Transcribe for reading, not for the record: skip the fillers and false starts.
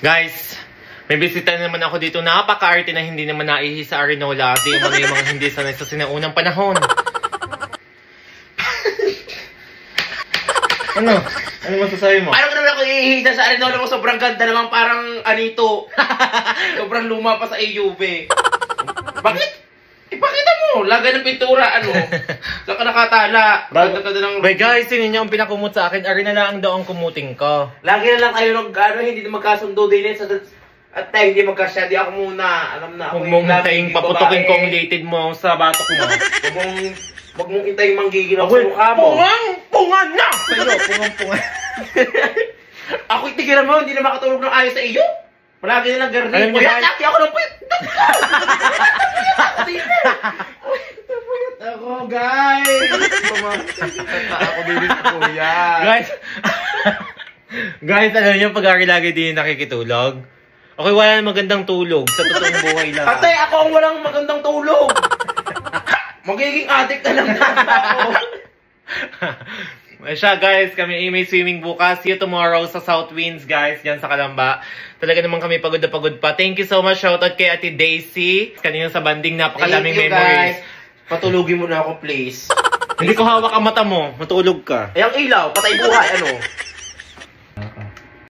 Guys, may bisita naman ako dito. Napaka-arte na hindi naman naihi sa Arinola. Di naman yung mga hindi sanay sa sinaunang panahon. Ano? Ano masasabi mo? Paano ko naman ako ihihida sa Arinola ko? Sobrang ganda naman, parang anito. Sobrang luma pa sa AUV. Bakit? Ipakita mo. Lagay ng pintura, ano? Saan ka nakatala? Bay guys, sino niya ang pinakumot sa akin? Arinola ang daw ang kumuting ko. Lagi na lang kayo hindi na magkasundo din sa at tayo hindi magkasya. Di ako muna. Alam na ako. Huwag mong hintayin paputokin kong related mo sa batok mo. Huwag mong hintayin manggigil ako sa mukha mo. Pungan na! Sa'yo, pungan. Ako itigilan mo, hindi na makatulog ng ayos sa iyo. Palagi na lang garni. Puyat laki ako ng puyat. Ako, guys. Ako din sa kuya. Guys, alam niyo pag-ari lagi din nakikitulog? Okay, wala na magandang tulog sa totoong buhay lang. Atay, ako ang walang magandang tulog. Magiging addict na lang ako. Siya guys, kami may swimming bukas. See you tomorrow sa South Winds guys, dyan sa Kalamba. Talaga naman kami pagod na pagod pa. Thank you so much. Shoutout kay Ate Daisy. Kanina sa banding, napakalaming memories. Guys. Patulugin mo na ako please. Hindi ko hawak ang mata mo. Matulog ka. Ay, ang ilaw, patay buhay, ano?